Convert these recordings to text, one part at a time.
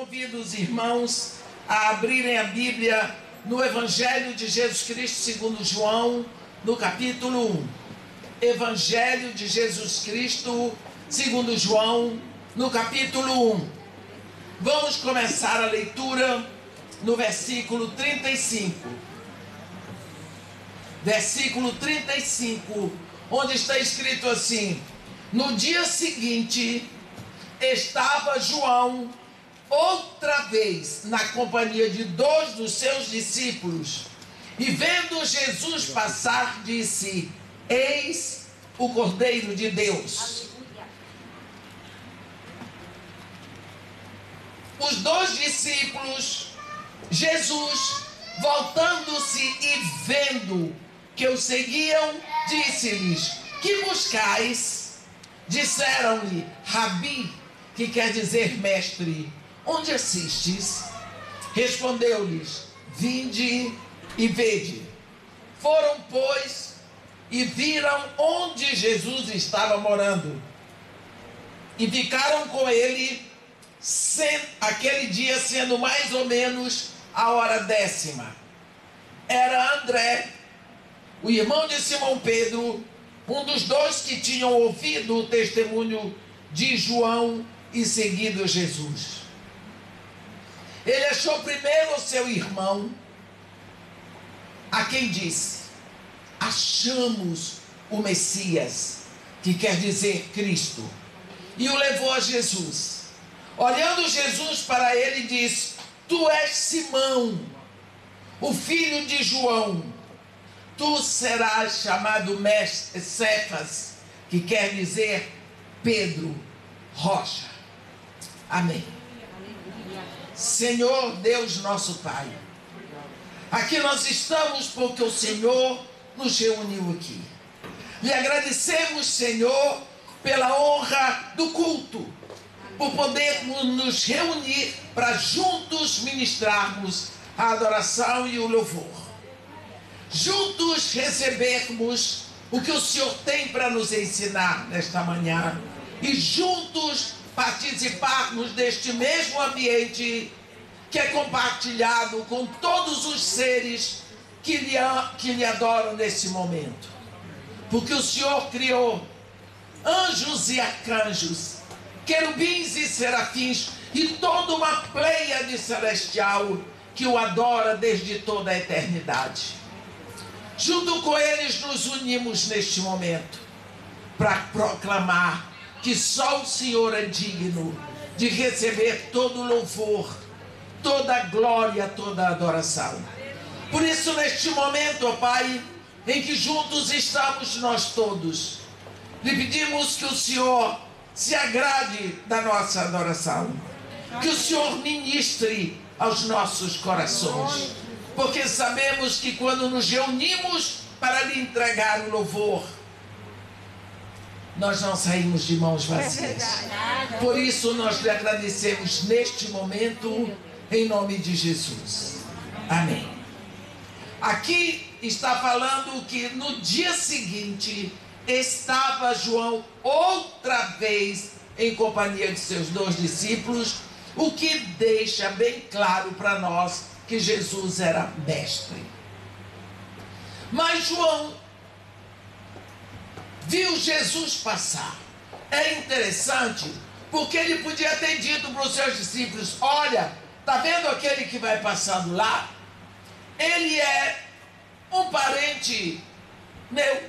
convido os irmãos a abrirem a Bíblia no Evangelho de Jesus Cristo segundo João, no capítulo 1. Evangelho de Jesus Cristo segundo João, no capítulo 1. Vamos começar a leitura no versículo 35. Versículo 35, onde está escrito assim: no dia seguinte, estava João outra vez na companhia de 2 dos seus discípulos, e vendo Jesus passar, disse: eis o Cordeiro de Deus. Os 2 discípulos, Jesus, voltando-se e vendo que o seguiam, disse-lhes: que buscais? Disseram-lhe: Rabi, que quer dizer mestre, onde assistes? Respondeu-lhes: vinde e vede. Foram, pois, e viram onde Jesus estava morando, e ficaram com ele aquele dia, sendo mais ou menos a hora 10ª. Era André, o irmão de Simão Pedro, um dos 2 que tinham ouvido o testemunho de João e seguido Jesus. Ele achou primeiro o seu irmão, a quem disse: achamos o Messias, que quer dizer Cristo, e o levou a Jesus. Olhando Jesus para ele, disse: tu és Simão, o filho de João, tu serás chamado mestre Cefas, que quer dizer Pedro, rocha. Amém. Senhor Deus nosso Pai, aqui nós estamos porque o Senhor nos reuniu aqui. Lhe agradecemos, Senhor, pela honra do culto, por podermos nos reunir para juntos ministrarmos a adoração e o louvor. Juntos recebermos o que o Senhor tem para nos ensinar nesta manhã e juntos participarmos deste mesmo ambiente que é compartilhado com todos os seres que lhe adoram nesse momento. Porque o Senhor criou anjos e arcanjos, querubins e serafins e toda uma pleiade celestial que o adora desde toda a eternidade. Junto com eles nos unimos neste momento para proclamar que só o Senhor é digno de receber todo o louvor, toda a glória, toda a adoração. Por isso, neste momento, ó Pai, em que juntos estamos nós todos, lhe pedimos que o Senhor se agrade da nossa adoração, que o Senhor ministre aos nossos corações, porque sabemos que quando nos reunimos para lhe entregar o louvor, nós não saímos de mãos vazias. Por isso nós lhe agradecemos neste momento, em nome de Jesus. Amém. Aqui está falando que no dia seguinte estava João outra vez em companhia de seus 2 discípulos, o que deixa bem claro para nós que Jesus era mestre. Mas João viu Jesus passar. É interessante, porque ele podia ter dito para os seus discípulos: olha, está vendo aquele que vai passando lá? Ele é um parente meu.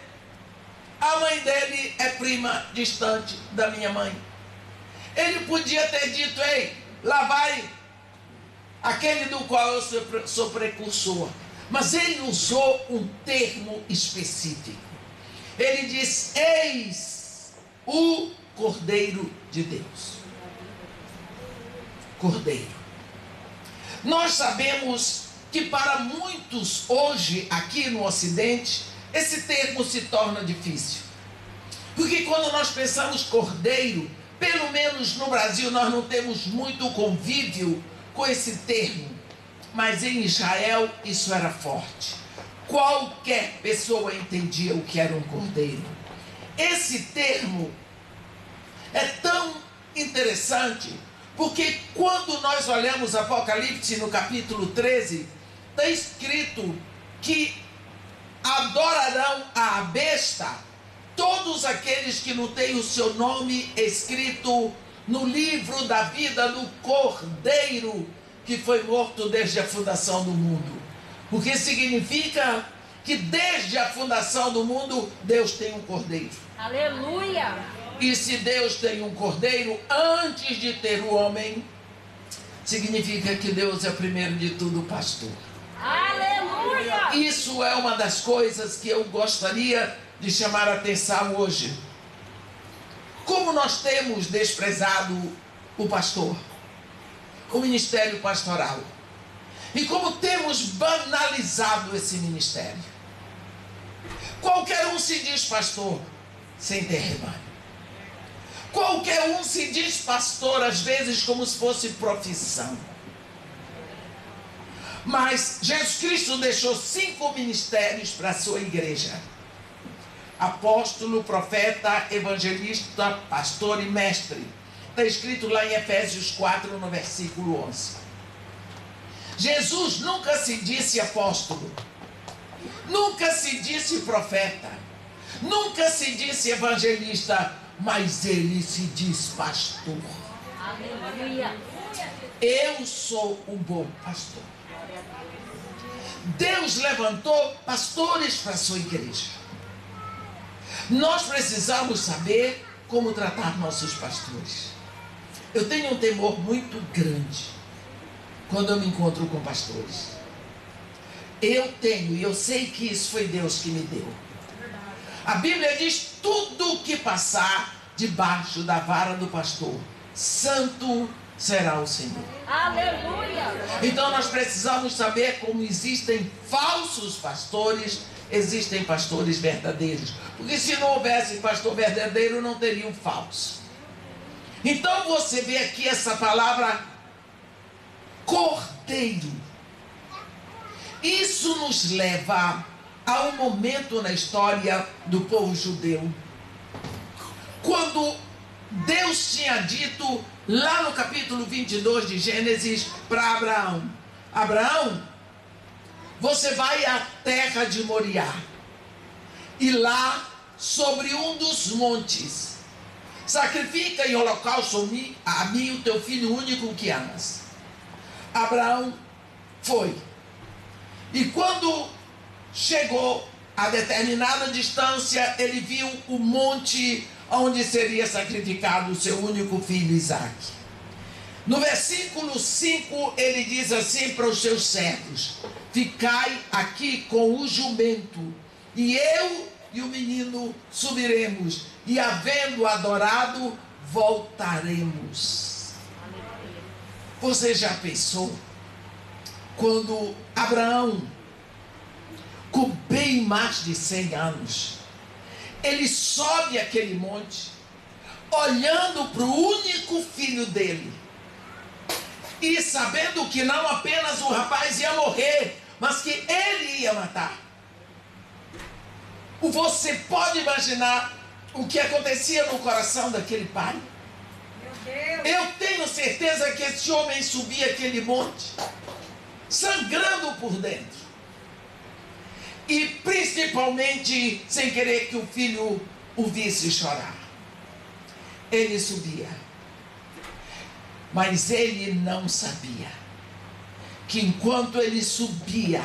A mãe dele é prima distante da minha mãe. Ele podia ter dito: ei, lá vai aquele do qual eu sou precursor. Mas ele usou um termo específico. Ele diz: eis o Cordeiro de Deus. Cordeiro. Nós sabemos que para muitos hoje aqui no Ocidente esse termo se torna difícil, porque quando nós pensamos cordeiro, pelo menos no Brasil nós não temos muito convívio com esse termo, mas em Israel isso era forte. Qualquer pessoa entendia o que era um cordeiro. Esse termo é tão interessante Porque quando nós olhamos Apocalipse no capítulo 13, está escrito que adorarão a besta todos aqueles que não têm o seu nome escrito no livro da vida do Cordeiro que foi morto desde a fundação do mundo. O que significa que desde a fundação do mundo Deus tem um Cordeiro. Aleluia! E se Deus tem um Cordeiro antes de ter o homem, significa que Deus é primeiro de tudo o pastor. Aleluia! Isso é uma das coisas que eu gostaria de chamar a atenção hoje. Como nós temos desprezado o pastor, o ministério pastoral, e como temos banalizado esse ministério. Qualquer um se diz pastor sem ter rebanho. Qualquer um se diz pastor, às vezes como se fosse profissão. Mas Jesus Cristo deixou 5 ministérios para a sua igreja: apóstolo, profeta, evangelista, pastor e mestre. Está escrito lá em Efésios 4, no versículo 11. Jesus nunca se disse apóstolo, nunca se disse profeta, nunca se disse evangelista, mas ele se diz pastor. Aleluia! Eu sou o bom pastor. Deus levantou pastores para a sua igreja. Nós precisamos saber como tratar nossos pastores. Eu tenho um temor muito grande quando eu me encontro com pastores. Eu tenho, e eu sei que isso foi Deus que me deu. A Bíblia diz: tudo que passar debaixo da vara do pastor, santo será o Senhor. Aleluia! Então nós precisamos saber como existem falsos pastores, existem pastores verdadeiros. Porque se não houvesse pastor verdadeiro, não teria um falso. Então você vê aqui essa palavra cordeiro. Isso nos leva a um momento na história do povo judeu, quando Deus tinha dito lá no capítulo 22 de Gênesis para Abraão: Abraão, você vai à terra de Moriá, e lá sobre um dos montes sacrifica em holocausto a mim o teu filho único que amas. Abraão foi, e quando chegou a determinada distância, ele viu o monte onde seria sacrificado o seu único filho Isaque. No versículo 5 ele diz assim para os seus servos: ficai aqui com o jumento, e eu e o menino subiremos, e havendo adorado, voltaremos. Você já pensou quando Abraão, com bem mais de 100 anos, ele sobe aquele monte, olhando para o único filho dele, e sabendo que não apenas o rapaz ia morrer, mas que ele ia matar. Você pode imaginar o que acontecia no coração daquele pai? Eu tenho certeza que esse homem subia aquele monte, sangrando por dentro, e principalmente sem querer que o filho o visse chorar. Ele subia, mas ele não sabia que enquanto ele subia,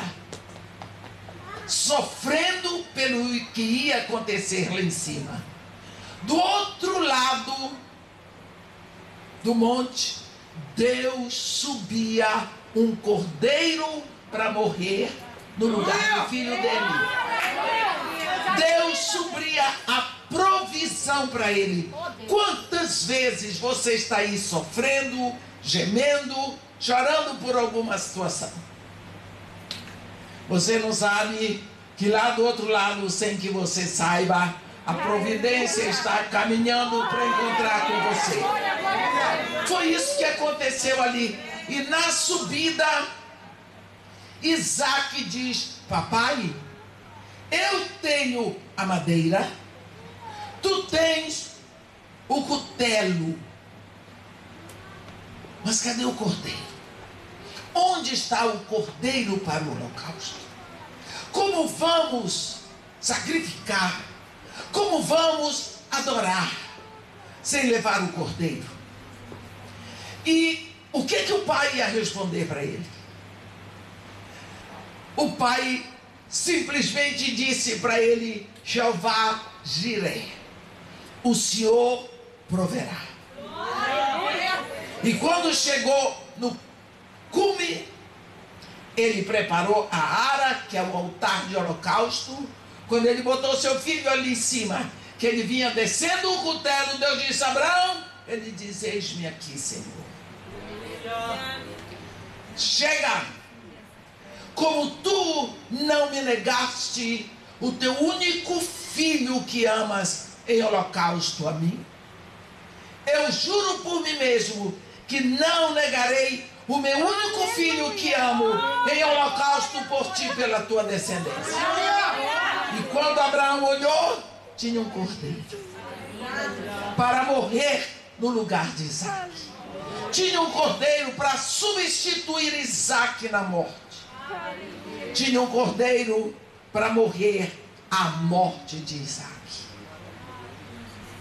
sofrendo pelo que ia acontecer lá em cima, do outro lado do monte, Deus subia um cordeiro para morrer no lugar do filho dele. Deus supria a provisão para ele. Quantas vezes você está aí sofrendo, gemendo, chorando por alguma situação? Você não sabe que lá do outro lado, sem que você saiba, a providência está caminhando para encontrar com você. Foi isso que aconteceu ali. E na subida, Isaque diz: papai, eu tenho a madeira, tu tens o cutelo. Mas cadê o cordeiro? Onde está o cordeiro para o holocausto? Como vamos sacrificar? Como vamos adorar sem levar o cordeiro? E o que o pai ia responder para ele? O pai simplesmente disse para ele: Jeová Jiré, o Senhor proverá. E quando chegou no cume, ele preparou a ara, que é o altar de holocausto. Quando ele botou seu filho ali em cima, que ele vinha descendo o cutelo, Deus disse: Abraão, ele diz: eis-me aqui, Senhor. Chega, como tu não me negaste o teu único filho que amas em holocausto a mim, eu juro por mim mesmo que não negarei o meu único filho que amo em holocausto por ti, pela tua descendência. E quando Abraão olhou, tinha um cordeiro para morrer no lugar de Isaac. Tinha um cordeiro para substituir Isaac na morte. Tinha um cordeiro para morrer a morte de Isaac.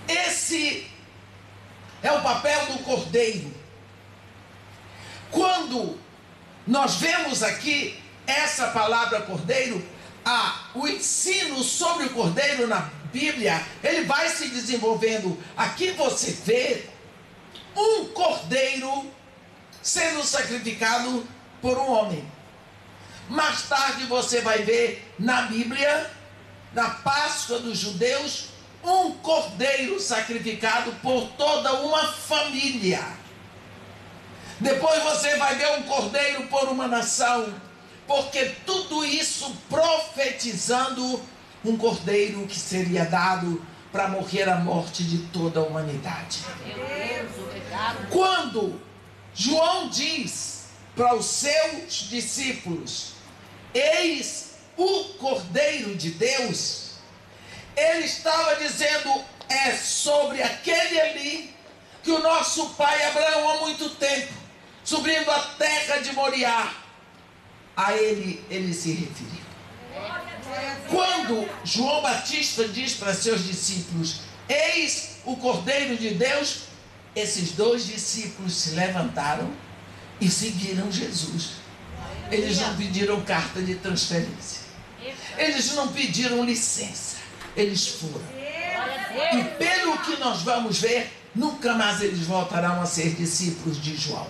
Esse é o papel do cordeiro. Quando nós vemos aqui essa palavra cordeiro, o ensino sobre o cordeiro na Bíblia, ele vai se desenvolvendo. Aqui você vê um cordeiro sendo sacrificado por um homem. Mais tarde você vai ver na Bíblia, na Páscoa dos judeus, um cordeiro sacrificado por toda uma família. Depois você vai ver um cordeiro por uma nação, porque tudo isso profetizando um cordeiro que seria dado para morrer a morte de toda a humanidade. Quando João diz para os seus discípulos: eis o Cordeiro de Deus, ele estava dizendo: é sobre aquele ali que o nosso pai Abraão, há muito tempo, subindo a terra de Moriá, a ele se referiu. Quando João Batista diz para seus discípulos: eis o Cordeiro de Deus, esses dois discípulos se levantaram e seguiram Jesus. Eles não pediram carta de transferência, eles não pediram licença, eles foram. E pelo que nós vamos ver, nunca mais eles voltarão a ser discípulos de João.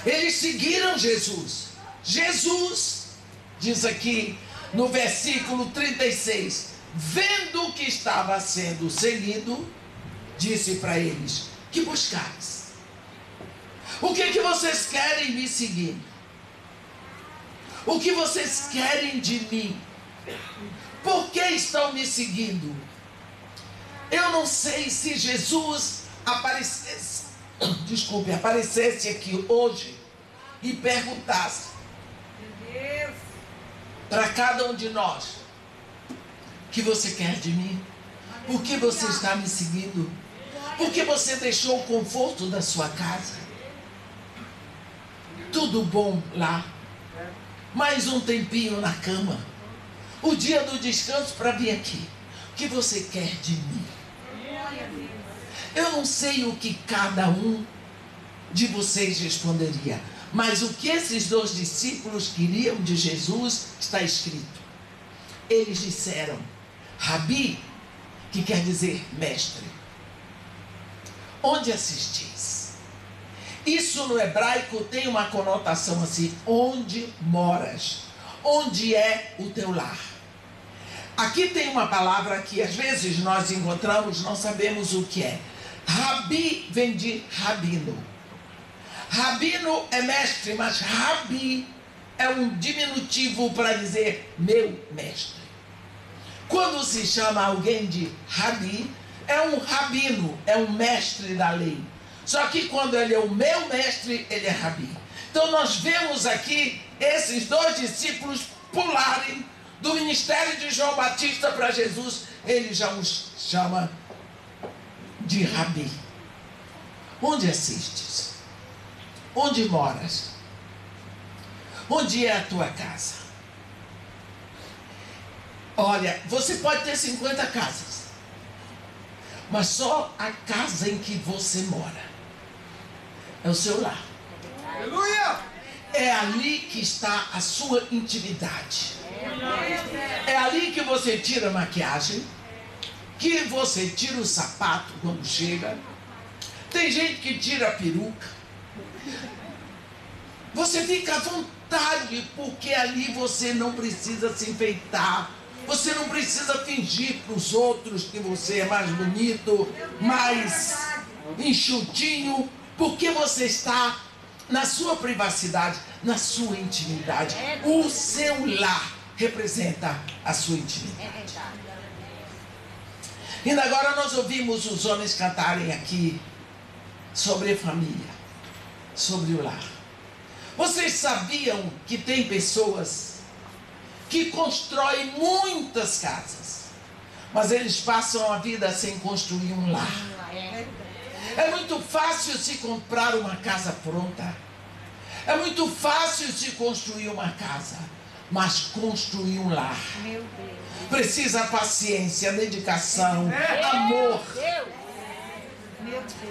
Eles seguiram Jesus. Jesus, diz aqui no versículo 36, vendo que estava sendo seguido, disse para eles: que buscais? O que vocês querem me seguir? O que vocês querem de mim? Por que estão me seguindo? Eu não sei se Jesus aparecesse aqui hoje e perguntasse para cada um de nós: o que você quer de mim? Por que você está me seguindo? Por que você deixou o conforto da sua casa? Tudo bom lá, mais um tempinho na cama, o dia do descanso para vir aqui. O que você quer de mim? Eu não sei o que cada um de vocês responderia, mas o que esses dois discípulos queriam de Jesus está escrito. Eles disseram: Rabi, que quer dizer mestre, onde assistis? Isso no hebraico tem uma conotação assim: onde moras, onde é o teu lar. Aqui tem uma palavra que às vezes nós encontramos, não sabemos o que é. Rabi vem de rabino. Rabino é mestre, mas Rabi é um diminutivo para dizer meu mestre. Quando se chama alguém de Rabi, é um rabino, é um mestre da lei. Só que quando ele é o meu mestre, ele é Rabi. Então nós vemos aqui esses dois discípulos pularem do ministério de João Batista para Jesus. Ele já os chama de Rabi. Onde assistes? Onde moras? Onde é a tua casa? Olha, você pode ter 50 casas, mas só a casa em que você mora é o seu lar. Aleluia! É ali que está a sua intimidade. É ali que você tira a maquiagem, que você tira o sapato quando chega. Tem gente que tira a peruca. Você fica à vontade, porque ali você não precisa se enfeitar. Você não precisa fingir para os outros que você é mais bonito, mais enxutinho, porque você está na sua privacidade, na sua intimidade. O seu lar representa a sua intimidade. E agora nós ouvimos os homens cantarem aqui sobre a família, sobre o lar. Vocês sabiam que tem pessoas que constroem muitas casas, mas eles passam a vida sem construir um lar? É muito fácil se comprar uma casa pronta. É muito fácil se construir uma casa, mas construir um lar precisa paciência, dedicação, amor.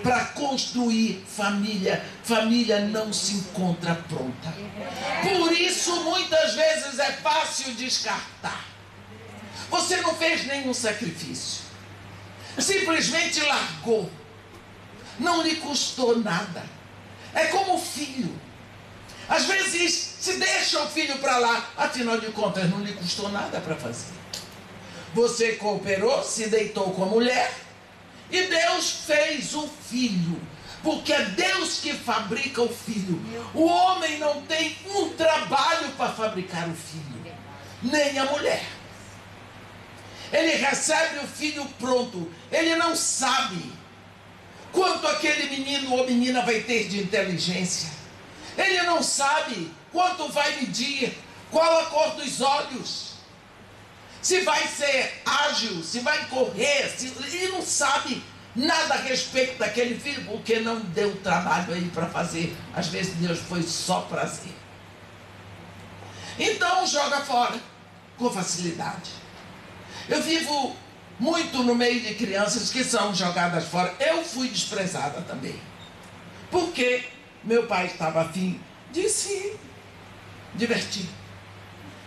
Para construir família, família não se encontra pronta. Por isso, muitas vezes é fácil descartar. Você não fez nenhum sacrifício, simplesmente largou. Não lhe custou nada. É como o filho. Às vezes se deixa o filho para lá, afinal de contas não lhe custou nada para fazer. Você cooperou, se deitou com a mulher, e Deus fez o filho, porque é Deus que fabrica o filho. O homem não tem um trabalho para fabricar o filho, nem a mulher. Ele recebe o filho pronto. Ele não sabe quanto aquele menino ou menina vai ter de inteligência. Ele não sabe quanto vai medir, qual a cor dos olhos, se vai ser ágil, se vai correr. Ele não sabe nada a respeito daquele filho, porque não deu trabalho aí para fazer. Às vezes Deus foi só prazer. Então joga fora com facilidade. Eu vivo muito no meio de crianças que são jogadas fora. Eu fui desprezada também, porque meu pai estava afim de se divertir,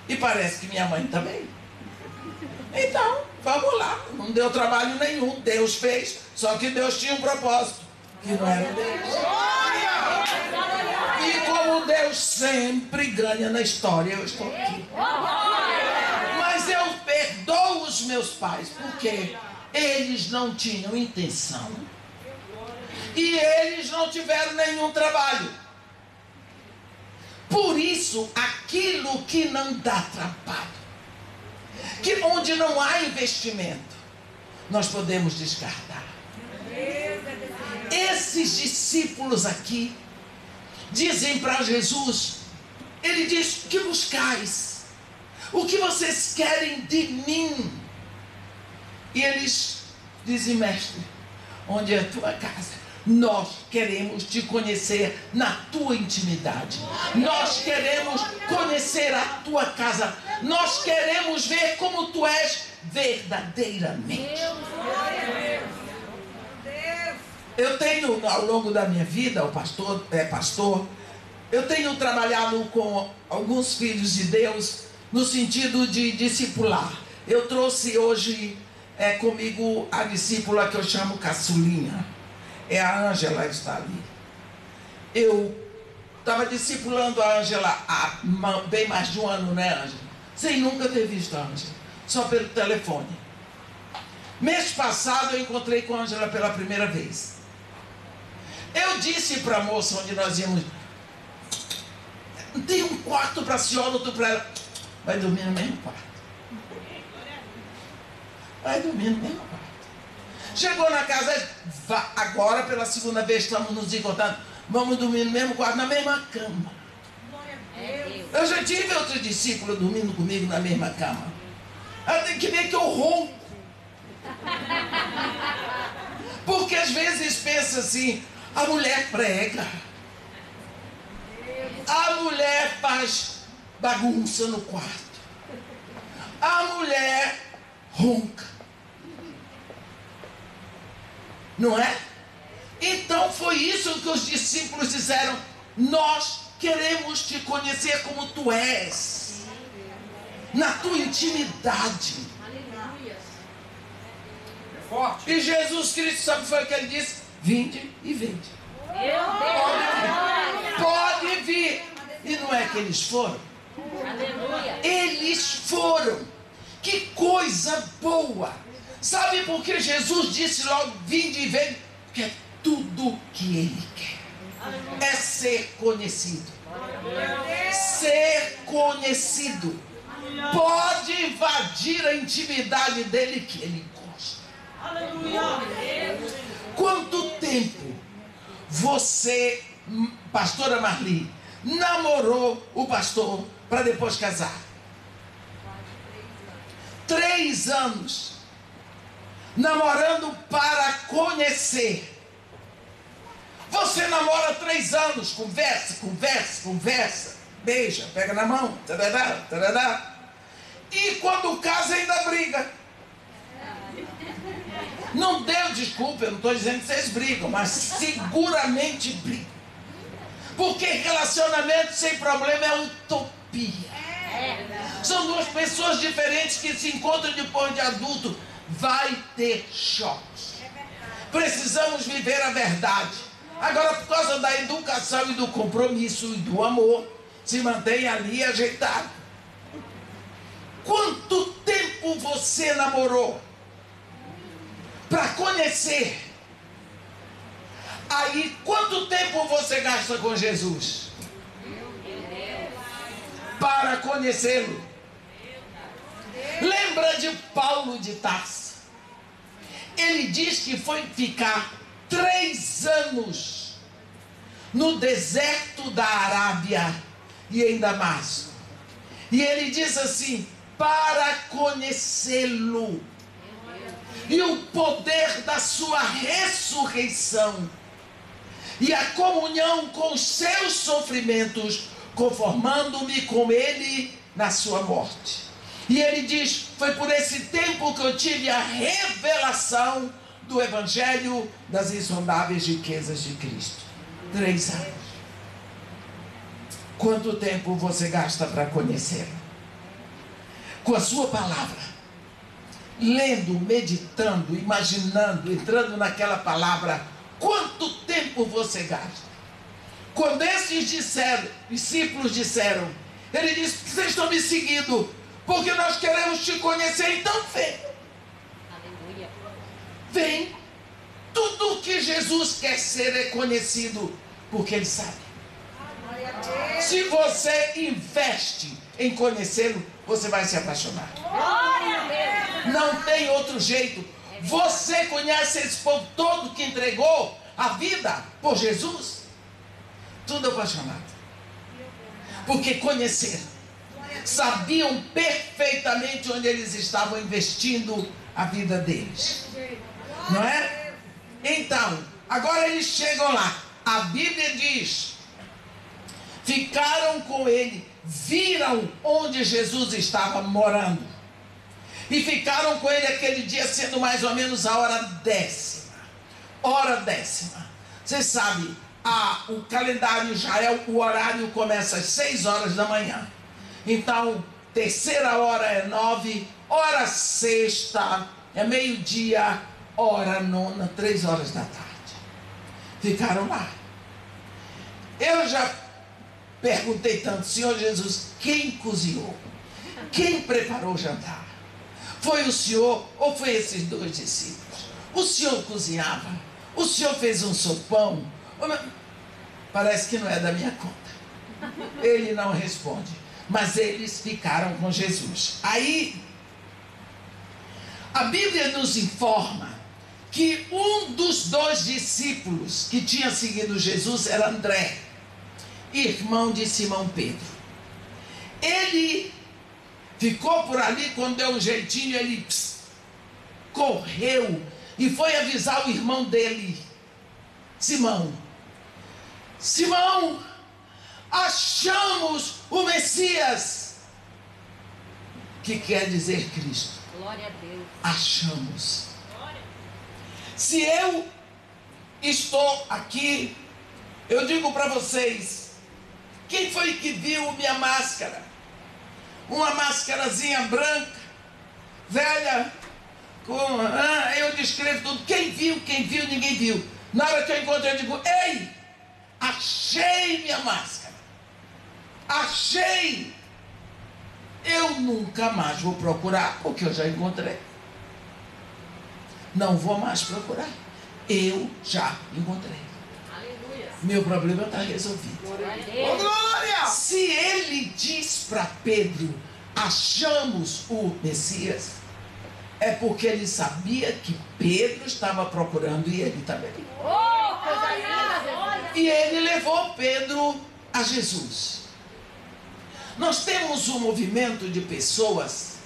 e parece que minha mãe também. Então, vamos lá, não deu trabalho nenhum, Deus fez, só que Deus tinha um propósito, que não era Deus. E como Deus sempre ganha na história, eu estou aqui. Mas eu perdoo os meus pais, porque eles não tinham intenção, e eles não tiveram nenhum trabalho. Por isso, aquilo que não dá trabalho, que onde não há investimento, nós podemos descartar. Esses discípulos aqui dizem para Jesus, ele diz: que buscais? O que vocês querem de mim? E eles dizem: mestre, onde é a tua casa? Nós queremos te conhecer na tua intimidade. Nós queremos conhecer a tua casa. Nós queremos ver como tu és verdadeiramente. Eu tenho, ao longo da minha vida, o pastor, eu tenho trabalhado com alguns filhos de Deus no sentido de discipular. Eu trouxe hoje comigo a discípula que eu chamo Caçulinha. É a Ângela, está ali. Eu estava discipulando a Ângela há bem mais de um ano, né, Ângela? Sem nunca ter visto a Ângela, só pelo telefone. Mês passado eu encontrei com a Ângela pela primeira vez. Eu disse para a moça onde nós íamos: tem um quarto para a senhora, outro para ela. Vai dormir no mesmo quarto. Vai dormir no mesmo quarto. Chegou na casa, agora pela segunda vez estamos nos encontrando. Vamos dormir no mesmo quarto, na mesma cama. Eu já tive outro discípulo dormindo comigo na mesma cama. Ela tem que ver que eu ronco. Porque às vezes pensa assim: A mulher prega. A mulher faz bagunça no quarto. A mulher ronca. Não é? Então foi isso que os discípulos disseram: nós queremos te conhecer como tu és, na tua intimidade. Aleluia. Forte. E Jesus Cristo, sabe o que foi que ele disse? Vinde e vinde. Pode vir. E não é que eles foram? Aleluia. Eles foram. Que coisa boa. Sabe por que Jesus disse logo vinde e vende? Porque é tudo que ele quer. É ser conhecido. Ser conhecido. Pode invadir a intimidade dele que ele gosta. Quanto tempo você, pastora Marli, namorou o pastor para depois casar? 3 anos. Namorando para conhecer. Você namora 3 anos, conversa, beija, pega na mão, tarará, tarará. E quando casa ainda briga. Não deu desculpa, eu não estou dizendo que vocês brigam, mas seguramente brigam. Porque relacionamento sem problema é utopia. São 2 pessoas diferentes que se encontram depois de adulto. Vai ter choques. Precisamos viver a verdade. Agora, por causa da educação e do compromisso e do amor, se mantém ali ajeitado. Quanto tempo você namorou para conhecer? Aí, quanto tempo você gasta com Jesus para conhecê-lo? Lembra de Paulo de Tarso? Ele diz que foi ficar 3 anos no deserto da Arábia e em Damasco. E ele diz assim: para conhecê-lo e o poder da sua ressurreição e a comunhão com os seus sofrimentos, conformando-me com ele na sua morte. E ele diz: foi por esse tempo que eu tive a revelação do Evangelho das insondáveis riquezas de Cristo. 3 anos. Quanto tempo você gasta para conhecê-lo? Com a sua palavra, lendo, meditando, imaginando, entrando naquela palavra. Quanto tempo você gasta? Quando esses discípulos disseram, ele disse: vocês estão me seguindo porque nós queremos te conhecer, então vem. Aleluia. Vem. Tudo que Jesus quer ser é conhecido, porque ele sabe. Se você investe em conhecê-lo, você vai se apaixonar. Glória a Deus. Não tem outro jeito. Você conhece esse povo todo que entregou a vida por Jesus? Tudo apaixonado. Porque conheceram. Sabiam perfeitamente onde eles estavam investindo a vida deles. Não é? Então, agora eles chegam lá. A Bíblia diz: ficaram com ele, viram onde Jesus estava morando. E ficaram com ele aquele dia, sendo mais ou menos a hora 10ª. Hora 10ª. Vocês sabem, o calendário Israel, o horário começa às 6 horas da manhã. Então, 3ª hora é 9, hora 6ª é meio-dia, hora 9ª, 3 horas da tarde. Ficaram lá. Eu já perguntei tanto: Senhor Jesus, quem cozinhou? Quem preparou o jantar? Foi o Senhor ou foi esses 2 discípulos? O Senhor cozinhava? O Senhor fez um sopão? Parece que não é da minha conta. Ele não responde. Mas eles ficaram com Jesus. Aí, a Bíblia nos informa que um dos 2 discípulos que tinha seguido Jesus era André, irmão de Simão Pedro. Ele ficou por ali, quando deu um jeitinho, ele correu e foi avisar o irmão dele: Simão, Simão, achamos o Messias, que quer dizer Cristo. Glória a Deus. Achamos. Se eu estou aqui, eu digo para vocês, quem foi que viu minha máscara? Uma máscarazinha branca, velha, eu descrevo tudo. Quem viu, ninguém viu. Na hora que eu encontro, eu digo, ei, achei minha máscara. Achei. Eu nunca mais vou procurar, porque eu já encontrei. Não vou mais procurar. Eu já encontrei. Aleluia. Meu problema está resolvido. Glória a Ô, Deus. glória! Se ele diz para Pedro, achamos o Messias, é porque ele sabia que Pedro estava procurando e ele também. Oh, coisa linda. E ele levou Pedro a Jesus. Nós temos um movimento de pessoas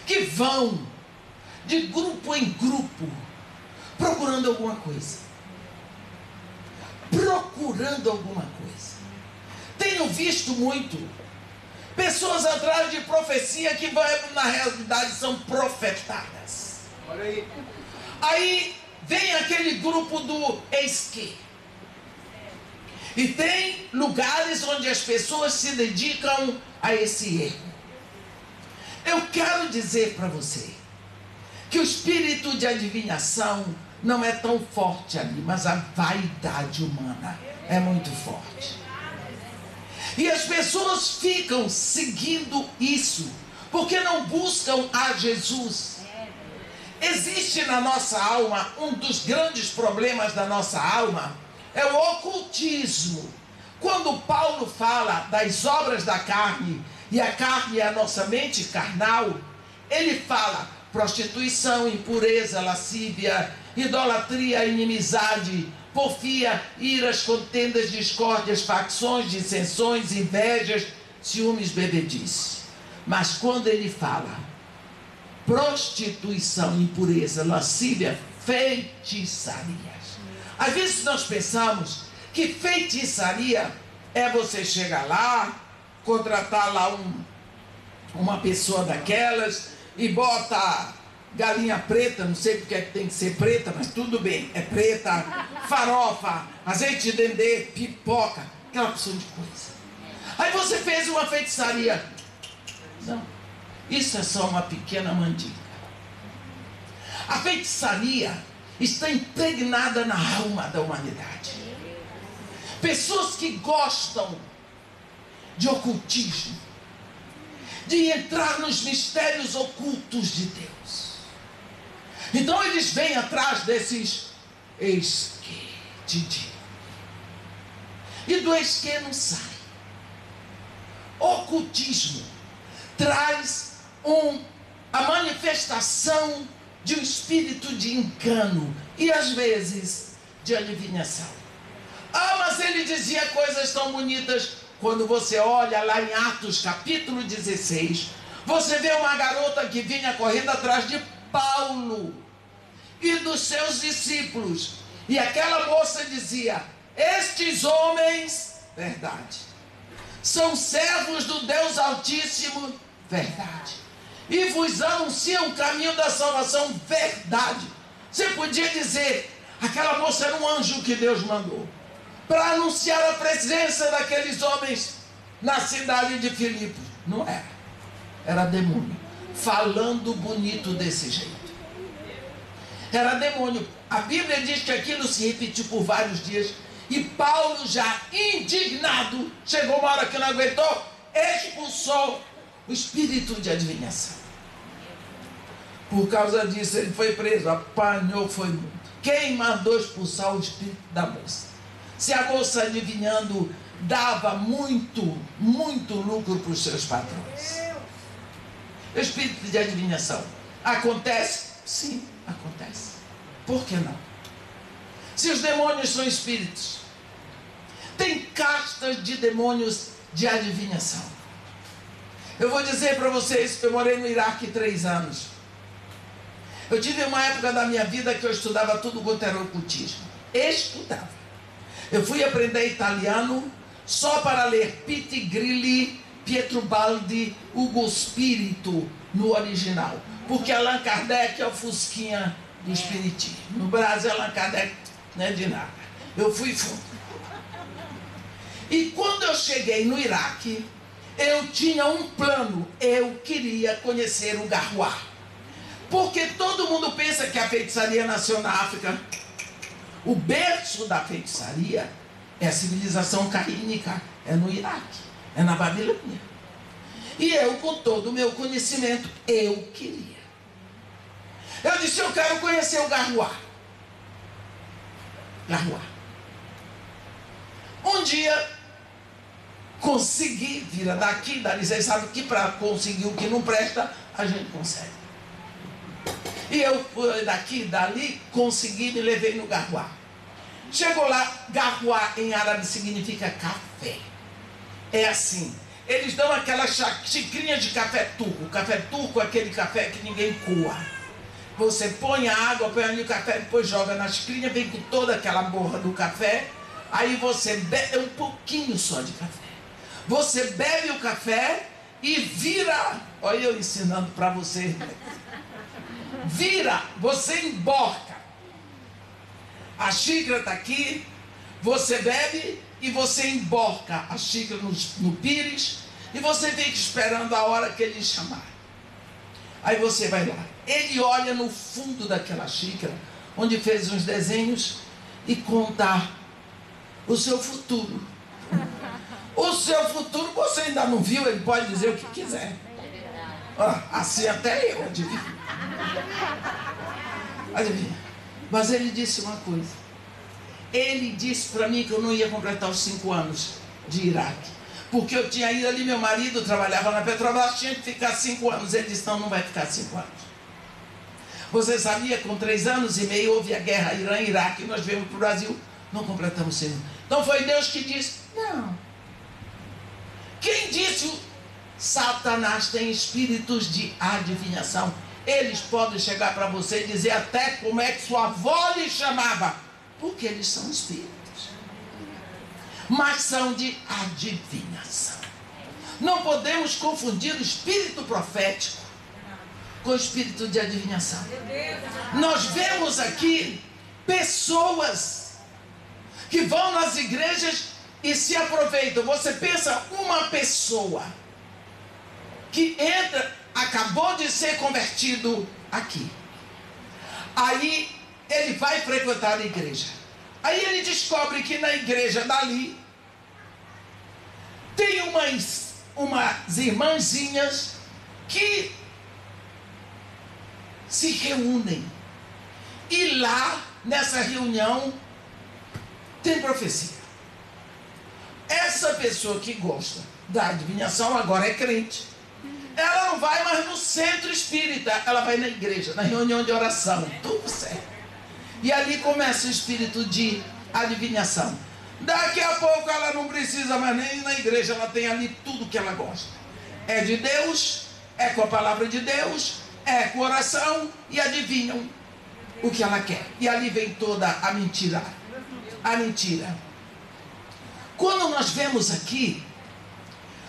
que vão de grupo em grupo procurando alguma coisa. Procurando alguma coisa. Tenho visto muito pessoas atrás de profecia que na realidade são profetadas. Olha aí. Aí vem aquele grupo do eis que. E tem lugares onde as pessoas se dedicam a esse erro. Eu quero dizer para você que o espírito de adivinhação não é tão forte ali, mas a vaidade humana é muito forte. E as pessoas ficam seguindo isso, porque não buscam a Jesus. Existe na nossa alma, um dos grandes problemas da nossa alma, é o ocultismo. Quando Paulo fala das obras da carne, e a carne é a nossa mente carnal, ele fala prostituição, impureza, lascívia, idolatria, inimizade, porfia, iras, contendas, discórdias, facções, dissensões, invejas, ciúmes, bebedice. Mas quando ele fala prostituição, impureza, lascívia, feitiçaria. Às vezes nós pensamos que feitiçaria é você chegar lá, contratar lá uma pessoa daquelas e bota galinha preta, não sei porque é que tem que ser preta, mas tudo bem, é preta, farofa, azeite de dendê, pipoca, aquela opção de coisa. Aí você fez uma feitiçaria. Não, isso é só uma pequena mandiga. A feitiçaria está impregnada na alma da humanidade. Pessoas que gostam de ocultismo, de entrar nos mistérios ocultos de Deus. Então eles vêm atrás desses eis que te digo. E do eis que não sai. Ocultismo traz a manifestação de um espírito de engano e às vezes de adivinhação. Ah, mas ele dizia coisas tão bonitas. Quando você olha lá em Atos capítulo 16, você vê uma garota que vinha correndo atrás de Paulo e dos seus discípulos, e aquela moça dizia: estes homens, verdade, são servos do Deus Altíssimo, verdade, e vos anunciam o caminho da salvação, verdade. Você podia dizer, aquela moça era um anjo que Deus mandou para anunciar a presença daqueles homens na cidade de Filipos. Não era. Era demônio, falando bonito desse jeito. Era demônio. A Bíblia diz que aquilo se repetiu por vários dias, e Paulo, já indignado, chegou uma hora que não aguentou, expulsou o espírito de adivinhação. Por causa disso ele foi preso, apanhou, foi muito. Quem mandou expulsar o espírito da moça? Se a moça adivinhando dava muito lucro para os seus patrões. O espírito de adivinhação acontece? Sim, acontece. Por que não? Se os demônios são espíritos, tem castas de demônios de adivinhação. Eu vou dizer para vocês, eu morei no Iraque 3 anos. Eu tive uma época da minha vida que eu estudava tudo quanto era ocultismo. Estudava. Eu fui aprender italiano só para ler Pitti Grilli, Pietro Baldi, Ugo Spirito no original. Porque Allan Kardec é o fusquinha do espiritismo. No Brasil, Allan Kardec não é de nada. Eu fui fundo. E quando eu cheguei no Iraque, eu tinha um plano. Eu queria conhecer o Garwa. Porque todo mundo pensa que a feitiçaria nasceu na África. O berço da feitiçaria é a civilização caínica. É no Iraque. É na Babilônia. E eu, com todo o meu conhecimento, eu queria. Eu disse, eu quero conhecer o Garwa. Garwa. Um dia, consegui vir daqui, dali. Vocês sabem que para conseguir o que não presta, a gente consegue. E eu fui daqui, dali, consegui, me levei no Garwa. Chegou lá, Garwa em árabe significa café. É assim, eles dão aquela xicrinha de café turco. O café turco é aquele café que ninguém coa. Você põe a água, põe ali o café, depois joga na xicrinha, vem com toda aquela borra do café. Aí você bebe um pouquinho só de café. Você bebe o café e vira. Olha eu ensinando para você. Vira, você emborca. A xícara está aqui, você bebe e você emborca a xícara no pires e você fica esperando a hora que ele chamar. Aí você vai lá. Ele olha no fundo daquela xícara, onde fez uns desenhos e conta o seu futuro. O seu futuro você ainda não viu, ele pode dizer o que quiser. Assim até eu adivinho. Adivinha. Mas ele disse uma coisa. Ele disse para mim que eu não ia completar os 5 anos de Iraque. Porque eu tinha ido ali, meu marido trabalhava na Petrobras, tinha que ficar 5 anos. Ele disse, não vai ficar 5 anos. Você sabia, com 3 anos e meio houve a guerra Irã-Iraque, nós viemos para o Brasil, não completamos 5 anos. Então foi Deus que disse, não. Quem disse? Satanás tem espíritos de adivinhação. Eles podem chegar para você e dizer até como é que sua avó lhe chamava. Porque eles são espíritos. Mas são de adivinhação. Não podemos confundir o espírito profético com o espírito de adivinhação. Nós vemos aqui pessoas que vão nas igrejas e se aproveitam. Você pensa uma pessoa que entra, acabou de ser convertido aqui. Aí ele vai frequentar a igreja. Aí ele descobre que na igreja dali tem umas irmãzinhas que se reúnem. E lá, nessa reunião, tem profecia. Essa pessoa que gosta da adivinhação agora é crente. Ela não vai mais no centro espírita, ela vai na igreja, na reunião de oração, tudo certo. E ali começa o espírito de adivinhação. Daqui a pouco ela não precisa mais nem ir na igreja, ela tem ali tudo que ela gosta. É de Deus, é com a palavra de Deus, é com oração e adivinham o que ela quer. E ali vem toda a mentira. A mentira. Quando nós vemos aqui,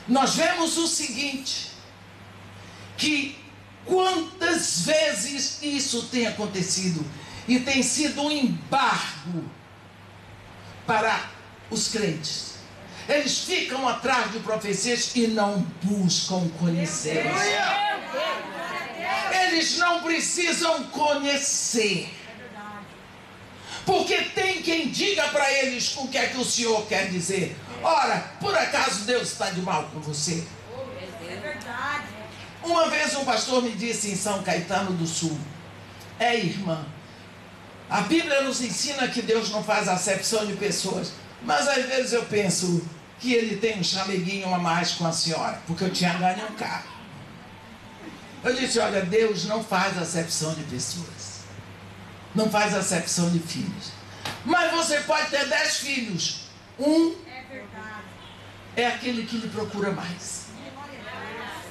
nós vemos o seguinte, que quantas vezes isso tem acontecido e tem sido um embargo para os crentes. Eles ficam atrás de profecias e não buscam conhecer. Eles não precisam conhecer. Porque tem quem diga para eles o que é que o Senhor quer dizer. Ora, por acaso Deus está de mal com você? É verdade. Uma vez um pastor me disse em São Caetano do Sul, irmã, a Bíblia nos ensina que Deus não faz acepção de pessoas, mas às vezes eu penso que ele tem um chameguinho a mais com a senhora, porque eu tinha ganho um carro. Eu disse, olha, Deus não faz acepção de pessoas, não faz acepção de filhos, mas você pode ter 10 filhos, é aquele que lhe procura mais.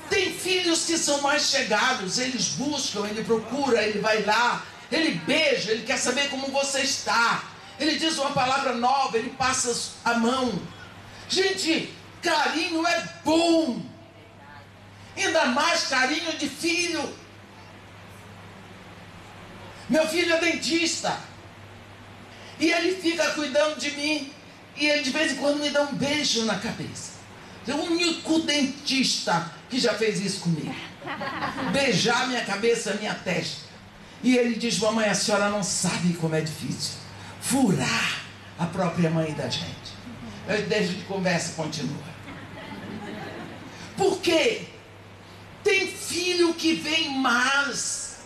Tem filhos que são mais chegados, eles buscam, ele procura, ele vai lá, ele beija, ele quer saber como você está. ele diz uma palavra nova, ele passa a mão. Gente, carinho é bom. Ainda mais carinho de filho. Meu filho é dentista. E ele fica cuidando de mim. E ele de vez em quando me dá um beijo na cabeça. É o único dentista que já fez isso comigo. Beijar minha cabeça, minha testa. E ele diz: mamãe, a senhora não sabe como é difícil furar a própria mãe da gente. Eu deixo de conversa, continua. Por quê? Tem filho que vem mais.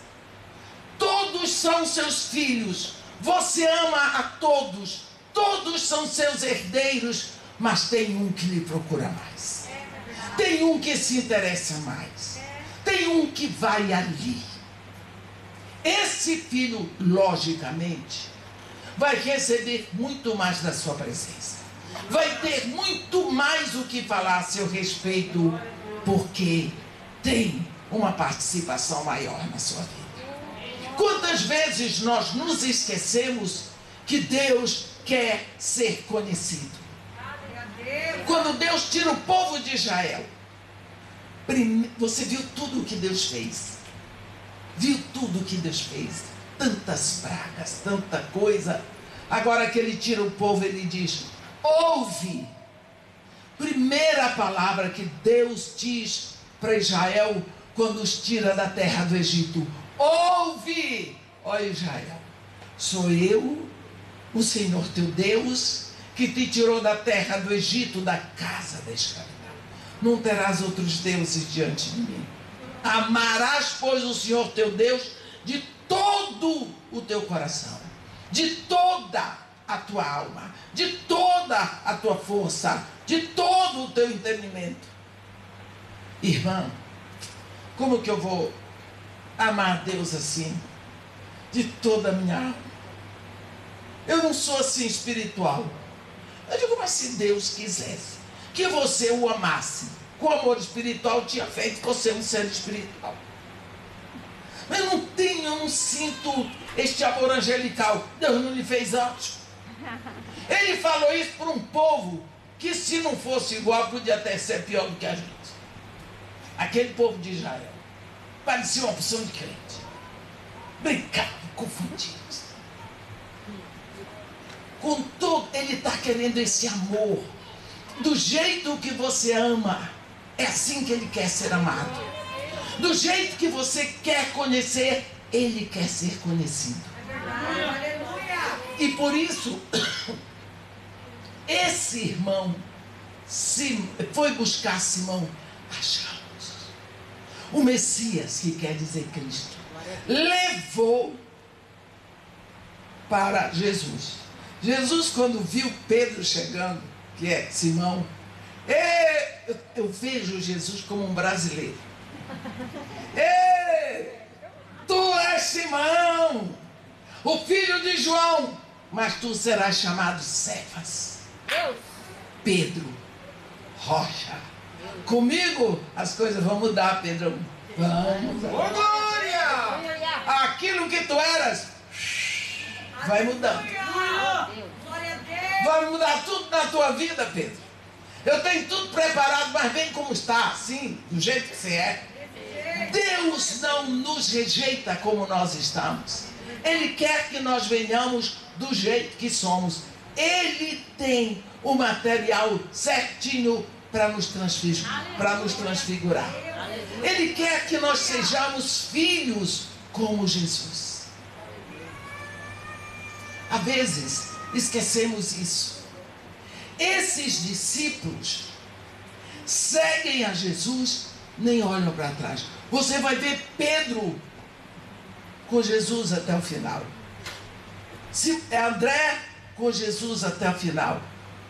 Todos são seus filhos. Você ama a todos. Todos são seus herdeiros. Mas tem um que lhe procura mais. Tem um que se interessa mais. Tem um que vai ali. Esse filho, logicamente, vai receber muito mais da sua presença. Vai ter muito mais o que falar a seu respeito, porque tem uma participação maior na sua vida. Quantas vezes nós nos esquecemos que Deus quer ser conhecido? Quando Deus tira o povo de Israel, você viu tudo o que Deus fez. Viu tudo o que Deus fez. Tantas pragas, tanta coisa. Agora que ele tira o povo, ele diz: ouve. Primeira palavra que Deus diz para Israel quando os tira da terra do Egito: ouve, ó Israel, sou eu, o Senhor teu Deus, que te tirou da terra do Egito, da casa da escravidão. Não terás outros deuses diante de mim. Amarás, pois, o Senhor teu Deus de todo o teu coração, de toda a tua alma, de toda a tua força, de todo o teu entendimento. Irmã, como que eu vou amar Deus assim? De toda a minha alma. Eu não sou assim espiritual. Eu digo, mas se Deus quisesse que você o amasse com amor espiritual, tinha feito você um ser espiritual. Mas eu não sinto este amor angelical. Deus não lhe fez antes. Ele falou isso para um povo que, se não fosse igual, podia até ser pior do que a gente. Aquele povo de Israel parecia uma opção de crente. Brincado, confundido. Com todo, ele está querendo esse amor. Do jeito que você ama, é assim que ele quer ser amado. Do jeito que você quer conhecer, ele quer ser conhecido. E por isso, esse irmão foi buscar Simão. Achamos o Messias, que quer dizer Cristo. Levou para Jesus. Jesus, quando viu Pedro chegando, que é Simão, eu vejo Jesus como um brasileiro. Tu és Simão, o filho de João, mas tu serás chamado Cefas. Pedro, rocha. Comigo as coisas vão mudar, Pedro. Vamos. Oh, glória! Aquilo que tu eras vai mudando. Vai mudar tudo na tua vida, Pedro. Eu tenho tudo preparado, mas vem como está, assim, do jeito que você é. Deus não nos rejeita como nós estamos. Ele quer que nós venhamos do jeito que somos. Ele tem o material certinho para nos transfigurar. Ele quer que nós sejamos filhos como Jesus. Às vezes, esquecemos isso. Esses discípulos seguem a Jesus, nem olham para trás. Você vai ver Pedro com Jesus até o final. André com Jesus até o final.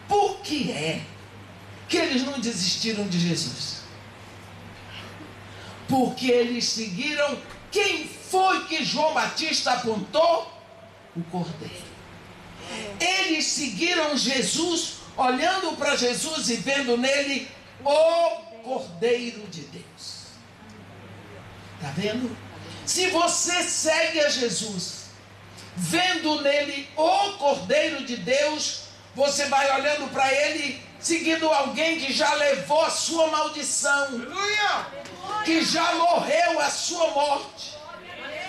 Por que é que eles não desistiram de Jesus? Porque eles seguiram quem foi que João Batista apontou? O Cordeiro. Eles seguiram Jesus, olhando para Jesus e vendo nele o Cordeiro de Deus. Está vendo? Se você segue a Jesus, vendo nele o Cordeiro de Deus, você vai olhando para ele, seguindo alguém que já levou a sua maldição, que já morreu a sua morte,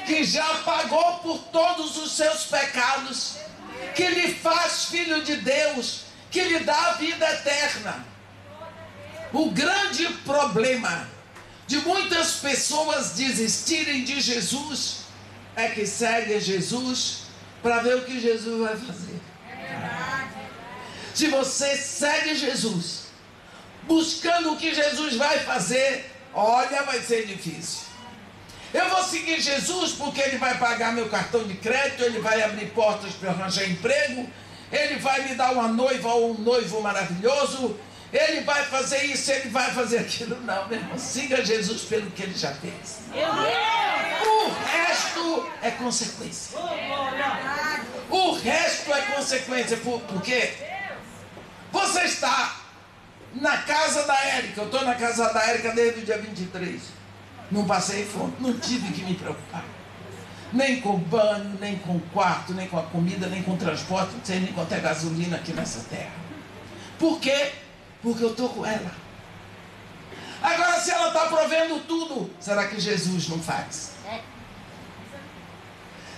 que já pagou por todos os seus pecados, que lhe faz filho de Deus, que lhe dá a vida eterna. O grande problema de muitas pessoas desistirem de Jesus é que seguem Jesus para ver o que Jesus vai fazer. Se você segue Jesus buscando o que Jesus vai fazer, olha, vai ser difícil. Eu vou seguir Jesus porque ele vai pagar meu cartão de crédito, ele vai abrir portas para eu arranjar emprego, ele vai me dar uma noiva ou um noivo maravilhoso, ele vai fazer isso, ele vai fazer aquilo. Não, meu irmão, siga Jesus pelo que ele já fez. O resto é consequência. O resto é consequência. Por quê? Você está na casa da Érica. Eu estou na casa da Érica desde o dia 23. Não passei fome, não tive que me preocupar. Nem com banho, nem com quarto, nem com a comida, nem com transporte, não sei nem quanto é gasolina aqui nessa terra. Por quê? Porque eu estou com ela. Agora, se ela está provendo tudo, será que Jesus não faz?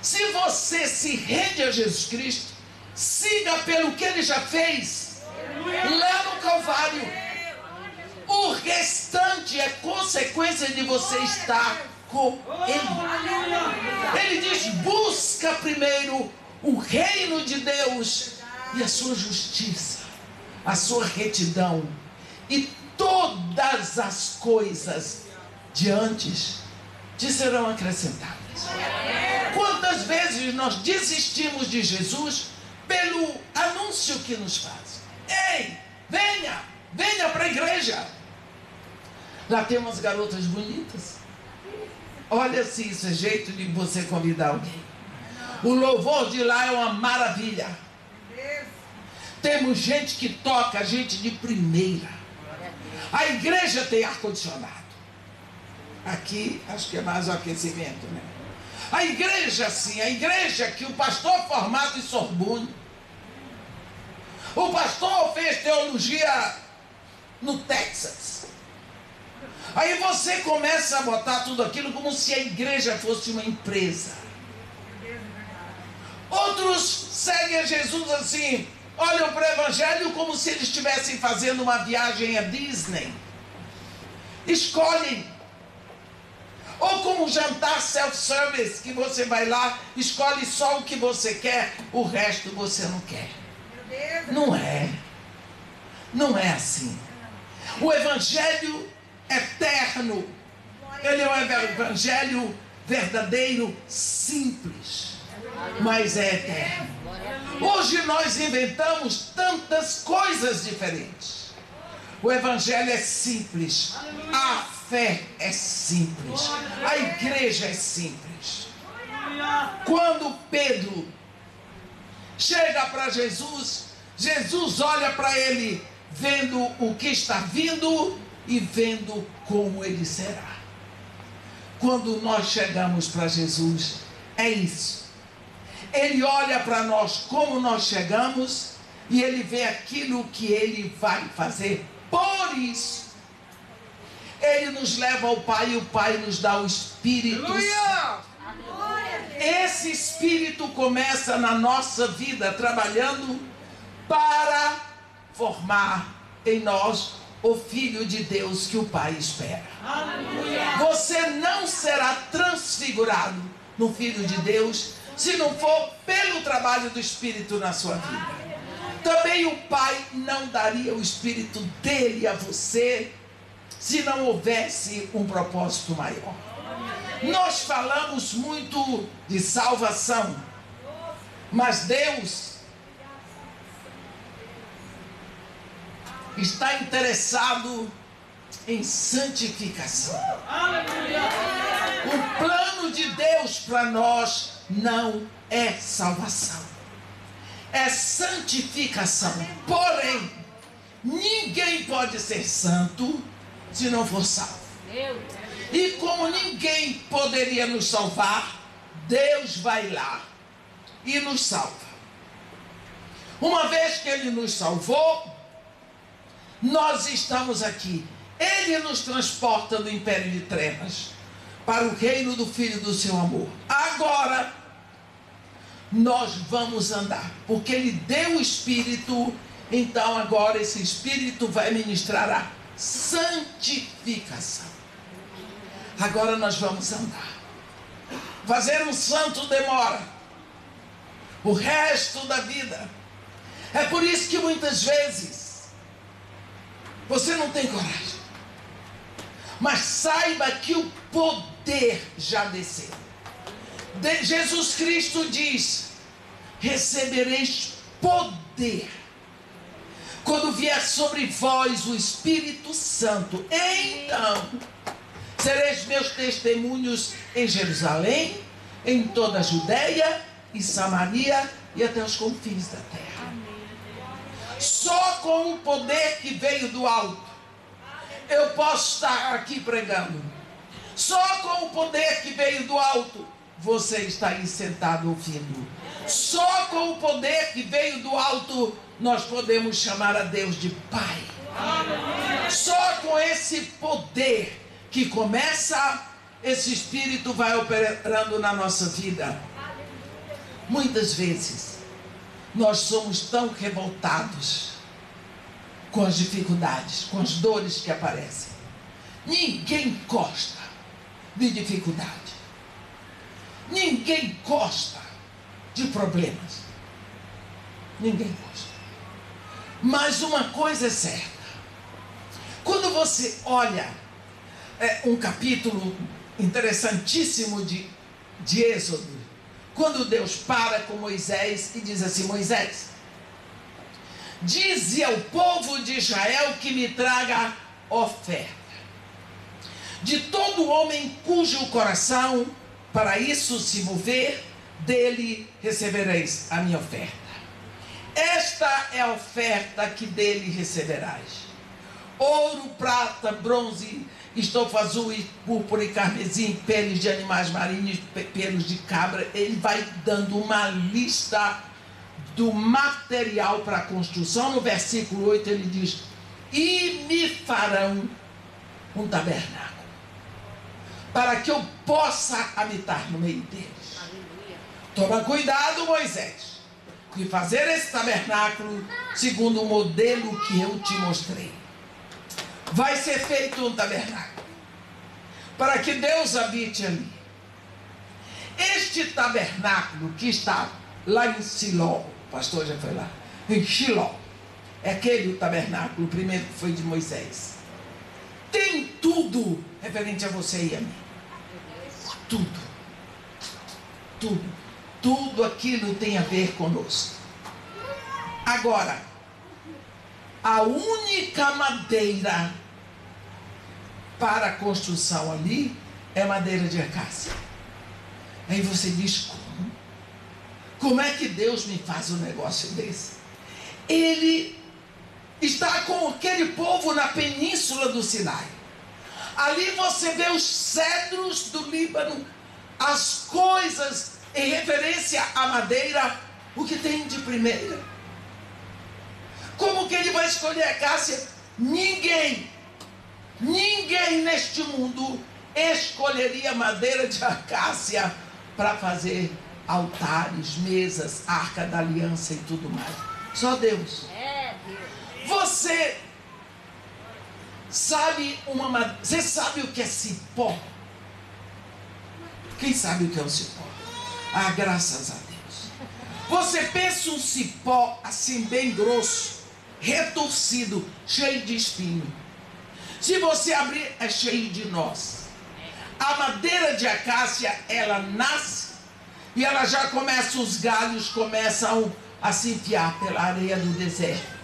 Se você se rende a Jesus Cristo, siga pelo que ele já fez lá no Calvário. O restante é consequência de você estar com ele. Ele diz: busca primeiro o reino de Deus e a sua justiça, a sua retidão, e todas as coisas de antes te serão acrescentadas. Quantas vezes nós desistimos de Jesus pelo anúncio que nos faz? Ei, venha para a igreja. Lá tem umas garotas bonitas. Olha se isso é jeito de você convidar alguém. O louvor de lá é uma maravilha. Temos gente que toca, gente de primeira. A igreja tem ar-condicionado. Aqui, acho que é mais o aquecimento, né? A igreja, sim, a igreja que o pastor formado em Sorbonne. O pastor fez teologia no Texas. Aí você começa a botar tudo aquilo como se a igreja fosse uma empresa. Outros seguem a Jesus assim, olham para o evangelho como se eles estivessem fazendo uma viagem a Disney. Escolhem. Ou como um jantar self-service, que você vai lá, escolhe só o que você quer, o resto você não quer. Não é. Não é assim. O evangelho eterno, ele é um evangelho verdadeiro, simples, mas é eterno. Hoje nós inventamos tantas coisas diferentes. O evangelho é simples, a fé é simples, a igreja é simples. Quando Pedro chega para Jesus, Jesus olha para ele, vendo o que está vindo e vendo como ele será. Quando nós chegamos para Jesus, é isso. Ele olha para nós como nós chegamos e ele vê aquilo que ele vai fazer. Por isso, ele nos leva ao Pai e o Pai nos dá o Espírito Santo. Esse Espírito começa na nossa vida trabalhando para formar em nós o Filho de Deus que o Pai espera. Você não será transfigurado no Filho de Deus se não for pelo trabalho do Espírito na sua vida. Também o Pai não daria o Espírito dele a você se não houvesse um propósito maior. Nós falamos muito de salvação, mas Deus está interessado em santificação. O plano de Deus para nós não é salvação, é santificação. Porém, ninguém pode ser santo se não for salvo. E como ninguém poderia nos salvar, Deus vai lá e nos salva. Uma vez que Ele nos salvou, nós estamos aqui. Ele nos transporta do império de trevas para o reino do Filho do seu amor. Agora, nós vamos andar, porque Ele deu o Espírito, então agora esse Espírito vai ministrar a santificação. Agora nós vamos andar. Fazer um santo demora o resto da vida. É por isso que muitas vezes você não tem coragem. Mas saiba que o poder já desceu. Jesus Cristo diz: recebereis poder quando vier sobre vós o Espírito Santo. Então sereis meus testemunhos em Jerusalém, em toda a Judeia e Samaria e até os confins da terra. Só com o poder que veio do alto eu posso estar aqui pregando. Só com o poder que veio do alto você está aí sentado ouvindo. Só com o poder que veio do alto nós podemos chamar a Deus de Pai. Só com esse poder que começa, esse Espírito vai operando na nossa vida. Muitas vezes nós somos tão revoltados com as dificuldades, com as dores que aparecem. Ninguém gosta de dificuldade. Ninguém gosta de problemas. Ninguém gosta. Mas uma coisa é certa. Quando você olha um capítulo interessantíssimo de Êxodo, quando Deus para com Moisés e diz assim: Moisés, dize ao povo de Israel que me traga oferta de todo homem cujo coração para isso se mover, dele recebereis a minha oferta. Esta é a oferta que dele receberás: ouro, prata, bronze, estofa azul e púrpura e carmesim, peles de animais marinhos, pelos de cabra. Ele vai dando uma lista do material para a construção. No versículo 8 ele diz: e me farão um tabernáculo, para que eu possa habitar no meio deles. Aleluia. Toma cuidado, Moisés, de fazer esse tabernáculo segundo o modelo que eu te mostrei. Vai ser feito um tabernáculo para que Deus habite ali. Este tabernáculo que está lá em Siló, o pastor já foi lá, em Shiló, é aquele tabernáculo, o primeiro que foi de Moisés. Tem tudo referente a você e a mim. Tudo. Tudo. Tudo aquilo tem a ver conosco. Agora, a única madeira para a construção ali é madeira de acácia. Aí você diz: como? Como é que Deus me faz um negócio desse? Ele está com aquele povo na península do Sinai. Ali você vê os cedros do Líbano, as coisas em referência à madeira, o que tem de primeira. Como que ele vai escolher a acácia? Ninguém neste mundo escolheria madeira de acácia para fazer altares, mesas, arca da aliança e tudo mais. Só Deus. Você sabe você sabe o que é cipó? Quem sabe o que é um cipó? Ah, graças a Deus. Você pensa um cipó assim bem grosso, retorcido, cheio de espinho. Se você abrir, é cheio de nós. A madeira de acácia, ela nasce e ela já começa, os galhos começam a se enfiar pela areia do deserto.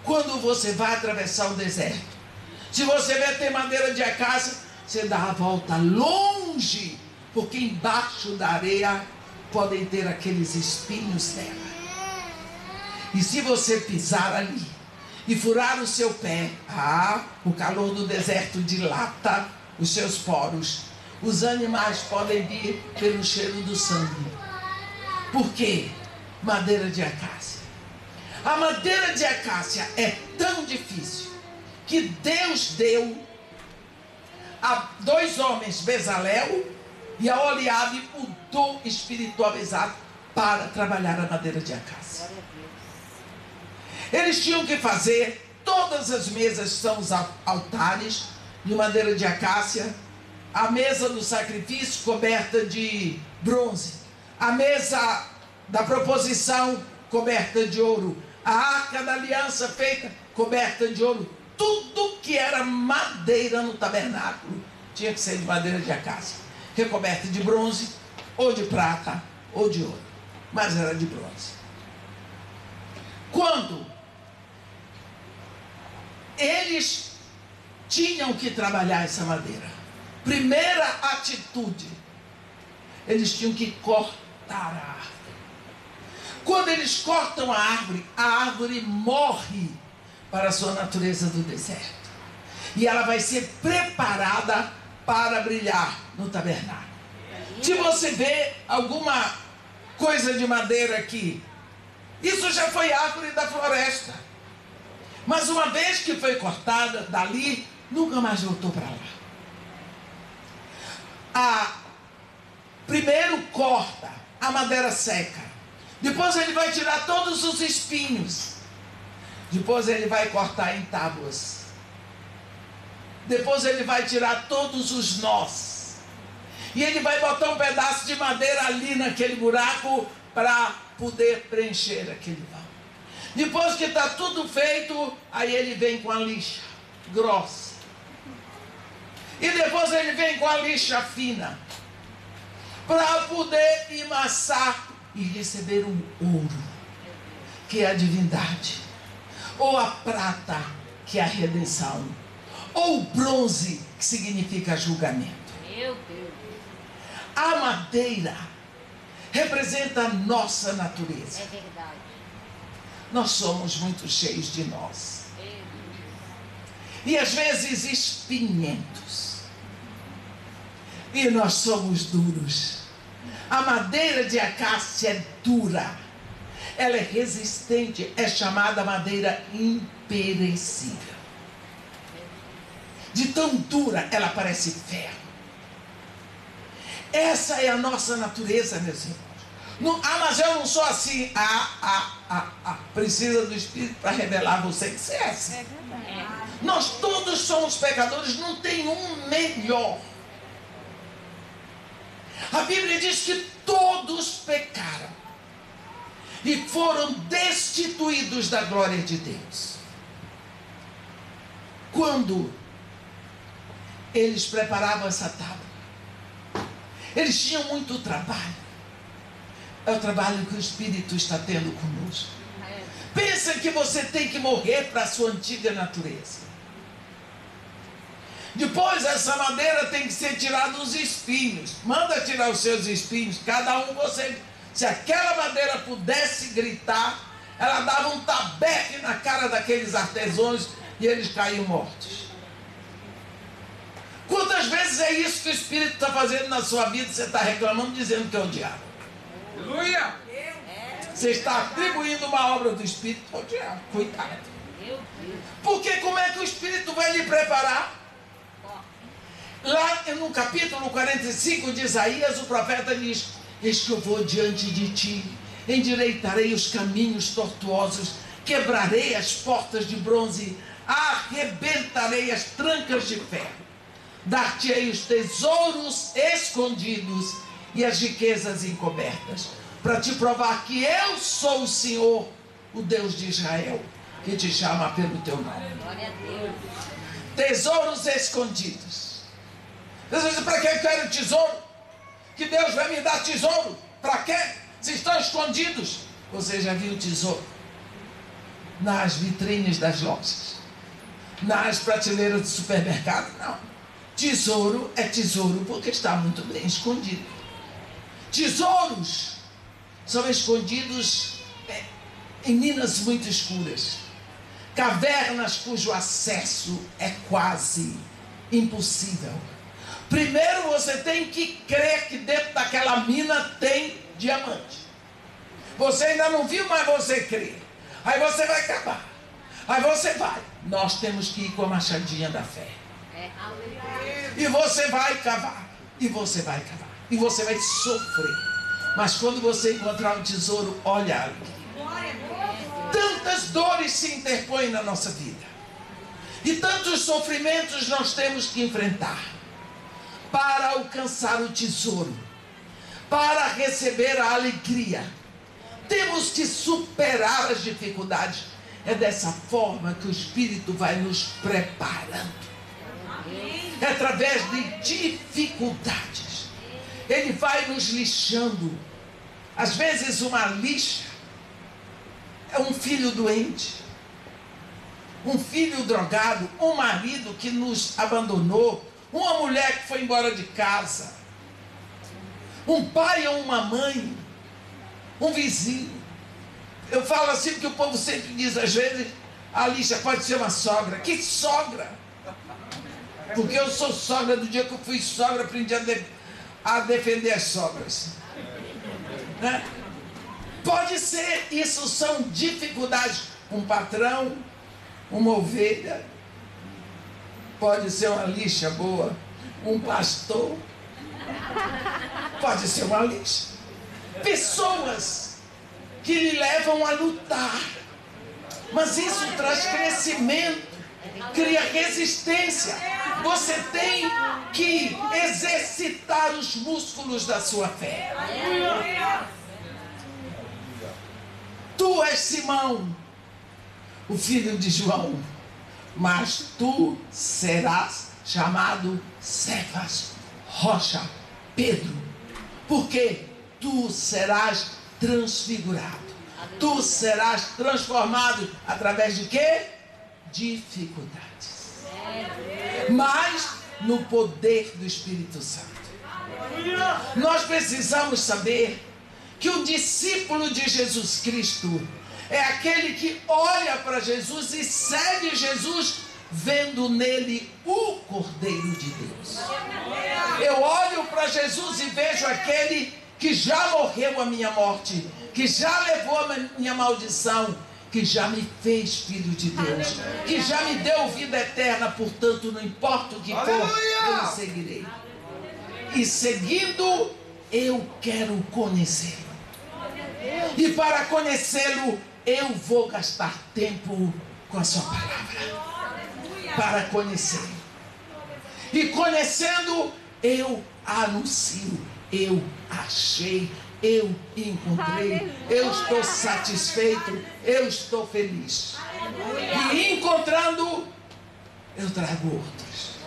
Quando você vai atravessar o deserto, se você vê ter madeira de acácia, você dá a volta longe, porque embaixo da areia podem ter aqueles espinhos dela. E se você pisar ali e furar o seu pé, o calor do deserto dilata os seus poros. Os animais podem vir pelo cheiro do sangue. Por quê? Madeira de acácia. A madeira de acácia é tão difícil que Deus deu a 2 homens, Bezalel e a Oliabe, o dom espiritual exato para trabalhar a madeira de acácia. Eles tinham que fazer, todas as mesas são os altares de madeira de acácia, a mesa do sacrifício coberta de bronze, a mesa da proposição coberta de ouro, a arca da aliança feita coberta de ouro. Tudo que era madeira no tabernáculo tinha que ser de madeira de acácia, recoberta de bronze, ou de prata, ou de ouro, mas era de bronze. Quando eles tinham que trabalhar essa madeira, primeira atitude, eles tinham que cortar a árvore. Quando eles cortam a árvore morre para a sua natureza do deserto. E ela vai ser preparada para brilhar no tabernáculo. Se você vê alguma coisa de madeira aqui, isso já foi árvore da floresta. Mas uma vez que foi cortada dali, nunca mais voltou para lá. Primeiro corta a madeira seca. Depois ele vai tirar todos os espinhos. Depois ele vai cortar em tábuas. Depois ele vai tirar todos os nós. E ele vai botar um pedaço de madeira ali naquele buraco para poder preencher aquele vão. Depois que está tudo feito, aí ele vem com a lixa grossa. E depois ele vem com a lixa fina, para poder emassar e receber o ouro, que é a divindade, ou a prata, que é a redenção, ou o bronze, que significa julgamento. Meu Deus. A madeira representa a nossa natureza. É verdade. Nós somos muito cheios de nós. E às vezes espinhentos. E nós somos duros. A madeira de acácia é dura. Ela é resistente. É chamada madeira imperecível. De tão dura, ela parece ferro. Essa é a nossa natureza, meus irmãos. Mas eu não sou assim. Precisa do Espírito para revelar a você que você é assim. É verdade. Nós todos somos pecadores, não tem um melhor. A Bíblia diz que todos pecaram e foram destituídos da glória de Deus. Quando eles preparavam essa tábua, eles tinham muito trabalho. É o trabalho que o Espírito está tendo conosco. Pensa que você tem que morrer para a sua antiga natureza. Depois essa madeira tem que ser tirada os espinhos. Manda tirar os seus espinhos. Cada um você. Se aquela madeira pudesse gritar, ela dava um tabeque na cara daqueles artesãos e eles caíam mortos. Quantas vezes é isso que o Espírito está fazendo na sua vida? Você está reclamando, dizendo que é o diabo. Aleluia! Você está atribuindo uma obra do Espírito ao diabo. Cuidado. Meu Deus. Porque como é que o Espírito vai lhe preparar? Lá no capítulo 45 de Isaías, o profeta diz: eis que eu vou diante de ti, endireitarei os caminhos tortuosos, quebrarei as portas de bronze, arrebentarei as trancas de ferro, dar-te-ei os tesouros escondidos e as riquezas encobertas, para te provar que eu sou o Senhor, o Deus de Israel, que te chama pelo teu nome. Glória a Deus. Tesouros escondidos. Você diz: para que eu quero tesouro? Que Deus vai me dar tesouro? Para quê? Se estão escondidos. Você já viu tesouro nas vitrines das lojas, nas prateleiras do supermercado? Não. Tesouro é tesouro porque está muito bem escondido. Tesouros são escondidos em minas muito escuras, cavernas cujo acesso é quase impossível. Primeiro você tem que crer que dentro daquela mina tem diamante. Você ainda não viu, mas você crê. Aí você vai cavar. Aí você vai. Nós temos que ir com a machadinha da fé. E você vai cavar. E você vai cavar. E você vai sofrer. Mas quando você encontrar o tesouro, olha a alegria. Tantas dores se interpõem na nossa vida. E tantos sofrimentos nós temos que enfrentar para alcançar o tesouro, para receber a alegria. Temos que superar as dificuldades. É dessa forma que o Espírito vai nos preparando. É através de dificuldades. Ele vai nos lixando. Às vezes uma lixa é um filho doente, um filho drogado, um marido que nos abandonou, uma mulher que foi embora de casa, um pai ou uma mãe, um vizinho. Eu falo assim porque o povo sempre diz, às vezes, a lixa pode ser uma sogra. Que sogra? Porque eu sou sogra, do dia que eu fui sogra, aprendi a defender as sogras. Né? Pode ser, isso são dificuldades. Um patrão, uma ovelha, pode ser uma lixa boa. Um pastor, pode ser uma lixa. Pessoas que lhe levam a lutar. Mas isso traz crescimento, cria resistência. Você tem que exercitar os músculos da sua fé. Tu és Simão, o filho de João, mas tu serás chamado Cefas, rocha, Pedro, porque tu serás transfigurado. Tu serás transformado através de quê? Dificuldades. Mas no poder do Espírito Santo. Nós precisamos saber que o discípulo de Jesus Cristo é aquele que olha para Jesus e segue Jesus, vendo nele o Cordeiro de Deus. Eu olho para Jesus e vejo aquele que já morreu a minha morte, que já levou a minha maldição, que já me fez filho de Deus, que já me deu vida eterna. Portanto, não importa o que for, eu o seguirei. E seguindo, eu quero conhecê-lo. E para conhecê-lo, eu vou gastar tempo com a sua palavra. Para conhecê-lo. E conhecendo, eu anuncio. Eu achei, eu encontrei, eu estou satisfeito, eu estou feliz. E encontrando, eu trago outros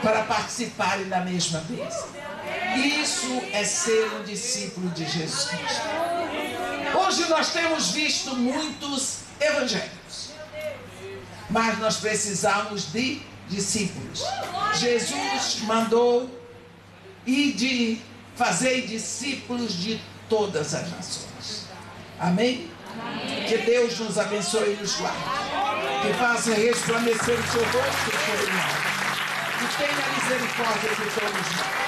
para participarem da mesma bênção. Isso é ser um discípulo de Jesus Cristo. Hoje nós temos visto muitos evangélicos, mas nós precisamos de discípulos. Jesus mandou e de fazer discípulos de todas as nações. Amém? Amém? Que Deus nos abençoe e nos guarde. Que faça resplandecer o seu rosto sobre nós. E tenha misericórdia de todos nós.